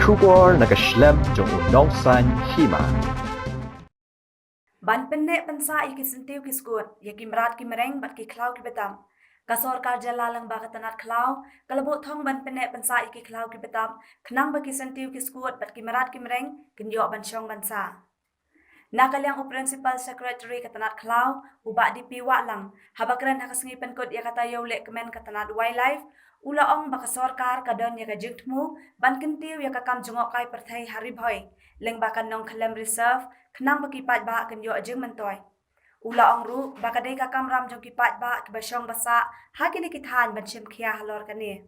Shubor Nongkhyllem jong Nongsan Hima. Ban Pyndep pensa iki sentiu ki skut, ya ki Mrad ki mereng bat ki klau ki betam. Ka Sorkar jalalang ba katanat klau, kalabut Thong ban Pyndep pensa iki klau ki betam, kenang ba ki sentiu ki skut bat ki Mrad ki mereng, kenyo ban syong bansa. Nakalyang u principal secretary katanat klau, ubak di piwa lang, habakren hakasengi penkut ya kata yolek kemen katanat wildlife, ulaong baka Sorkar kadon ya ka jingtmu, ban kentiu ya kakam jungok kai perthai haribhoy, leng bakan Nongkhyllem reserve, kenang bakipat ba kenyo ajeng mentoy. Ulaong ru baka day kakam ram jong kipat ba kibasyong basa, hakini kithan ban syem kia halor kani.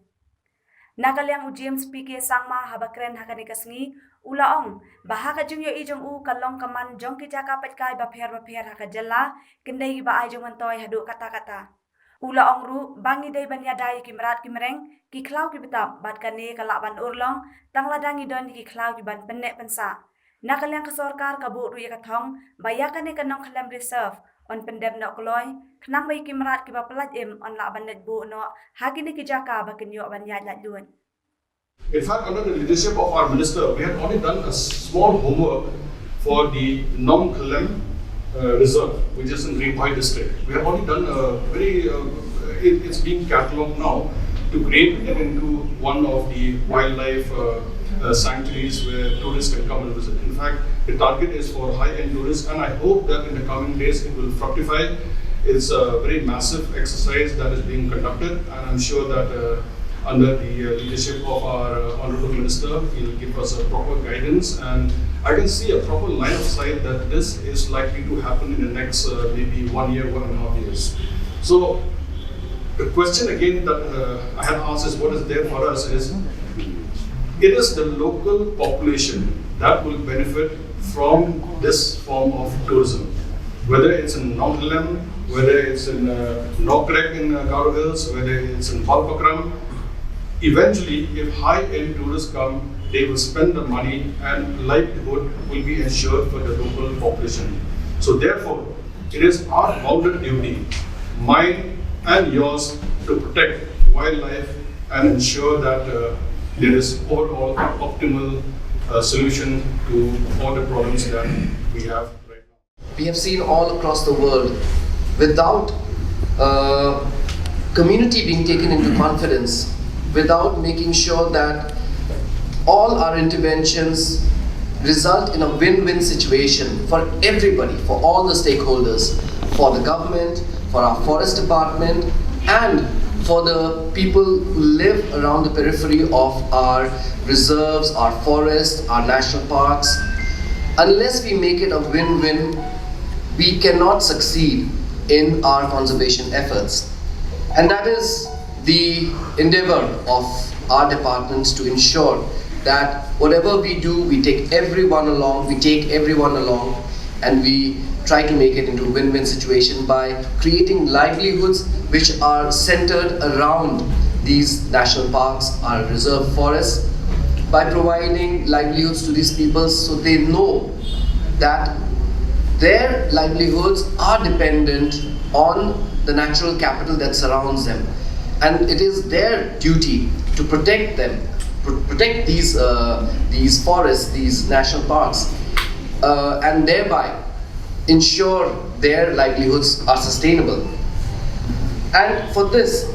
Nakalyang u James PK sangma habakren hakani kasngi, ulaong bahaka jung yo ijong u kalong kaman jong ki jaka patkai bapher haka jala, kendai ba ay jong mentoy hadu kata-kata. Ulaong ru bangi day ban yadai ki Mrad ki mereng, ki klau ki betam bat kani kalak ban urlong, tang ladangi don ki klau ki ban Pyndep pensa. Nakalyang ka Sorkar kabuk ru ya ka Thong, bayakan ni ka Nongkhyllem reserve, on Pyndep no kloy, kenang bay ki Mrad ki bapelat im on lak ban net bu no, hagi ni ki jaka bakin yo ban yad lat luan. In fact, under the leadership of our minister, we had already done a small homework for the Nongkhyllem reserve, which is in Pyllait district. We have already done a very, it's being catalogued now to create it into one of the wildlife sanctuaries where tourists can come and visit. In fact, the target is for high-end tourists, and I hope that in the coming days it will fructify. It's a very massive exercise that is being conducted, and I'm sure that under the leadership of our Honourable Minister, he will give us a proper guidance, and I can see a proper line of sight that this is likely to happen in the next maybe 1 year, 1.5 years. So the question again that I have asked is what is there for us is, it is the local population that will benefit from this form of tourism. Whether it's in Nongkhyllem, whether it's in Nongkhyllem in Garo Hills, whether it's in Palpakram, eventually if high-end tourists come, they will spend the money and livelihood will be ensured for the local population. So therefore, it is our bounden duty, mine and yours, to protect wildlife and ensure that there is overall optimal solution to all the problems that we have right now. We have seen all across the world, without community being taken into confidence, without making sure that all our interventions result in a win-win situation for everybody, for all the stakeholders, for the government, for our forest department, and for the people who live around the periphery of our reserves, our forests, our national parks. Unless we make it a win-win, we cannot succeed in our conservation efforts. And that is the endeavor of our departments, to ensure that whatever we do, we take everyone along, and we try to make it into a win-win situation by creating livelihoods which are centered around these national parks, our reserve forests, by providing livelihoods to these people so they know that their livelihoods are dependent on the natural capital that surrounds them, and it is their duty to protect them, protect these forests, these national parks, and thereby ensure their livelihoods are sustainable. And for this,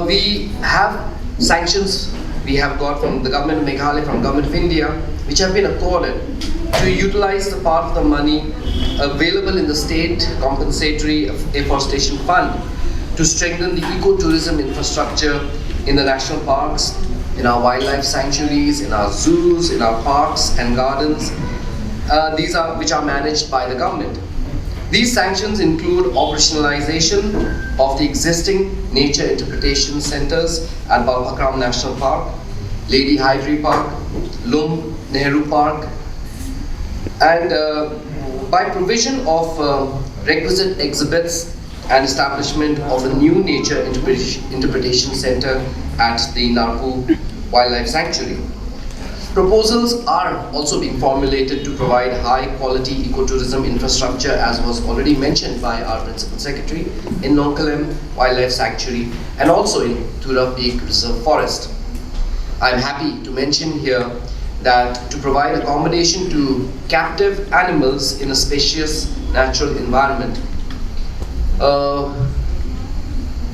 we have sanctions we have got from the government of Meghalaya, from government of India, which have been accorded to utilize the part of the money available in the state compensatory afforestation fund to strengthen the ecotourism infrastructure in the national parks, in our wildlife sanctuaries, in our zoos, in our parks and gardens, which are managed by the government. These sanctions include operationalization of the existing nature interpretation centers at Palpakram National Park, Lady Hydri Park, Lum Nehru Park, and by provision of requisite exhibits and establishment of a new nature interpretation center at the Narpu Wildlife Sanctuary. Proposals are also being formulated to provide high-quality ecotourism infrastructure, as was already mentioned by our Principal Secretary, in Nongkhyllem Wildlife Sanctuary and also in Tura Peak Reserve Forest. I'm happy to mention here that to provide accommodation to captive animals in a spacious natural environment,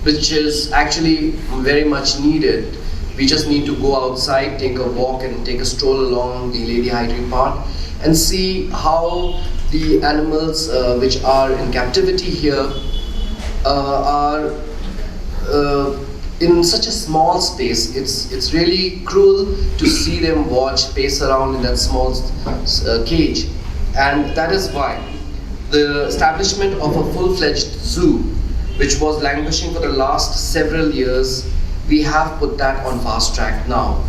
which is actually very much needed. We just need to go outside, take a walk and take a stroll along the Lady Hydrae Park and see how the animals which are in captivity here are in such a small space. It's really cruel to see them pace around in that small cage, and that is why the establishment of a full-fledged zoo, which was languishing for the last several years, we have put that on fast track now.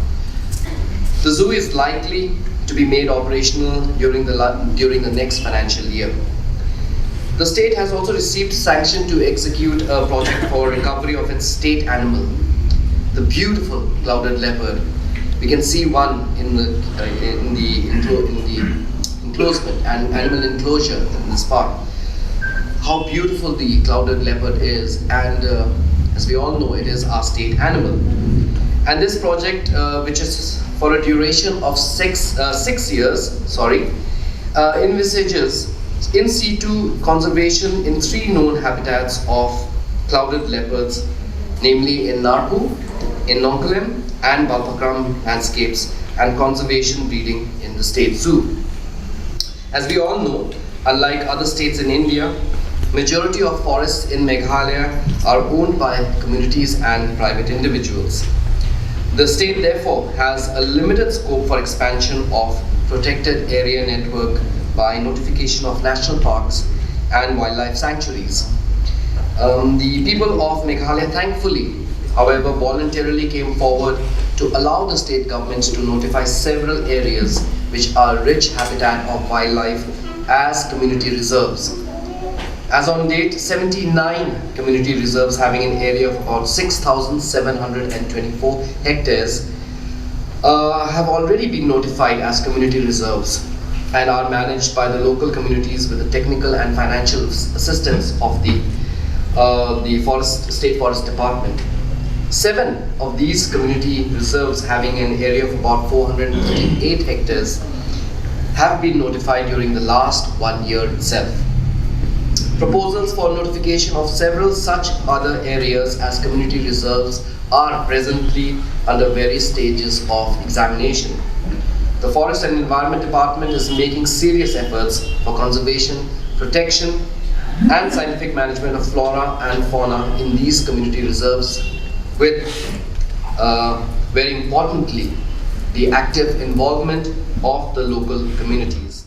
The zoo is likely to be made operational during the next financial year. The state has also received sanction to execute a project for recovery of its state animal, the beautiful clouded leopard. We can see one in the enclosement and animal enclosure in this park. How beautiful the clouded leopard is, and as we all know, it is our state animal. And this project, which is for a duration of 6 years, envisages in situ conservation in 3 known habitats of clouded leopards, namely in Narpu, in Nongkhyllem and Balpakram landscapes, and conservation breeding in the state zoo. As we all know, unlike other states in India, majority of forests in Meghalaya are owned by communities and private individuals. The state therefore has a limited scope for expansion of protected area network by notification of national parks and wildlife sanctuaries. The people of Meghalaya thankfully, however, voluntarily came forward to allow the state government to notify several areas which are rich habitat of wildlife as community reserves. As on date, 79 community reserves having an area of about 6,724 hectares have already been notified as community reserves and are managed by the local communities with the technical and financial assistance of the State Forest Department. 7 of these community reserves having an area of about 458 hectares have been notified during the last 1 year itself. Proposals for notification of several such other areas as community reserves are presently under various stages of examination. The Forest and Environment Department is making serious efforts for conservation, protection, and scientific management of flora and fauna in these community reserves, with, very importantly, the active involvement of the local communities.